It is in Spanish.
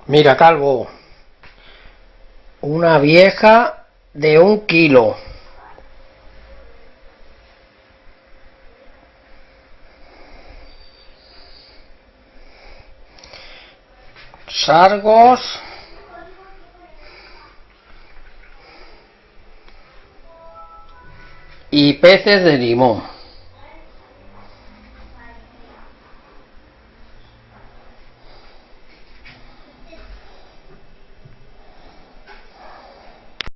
Mira, Calvo, una vieja de 1 kilo, sargos y peces de limón.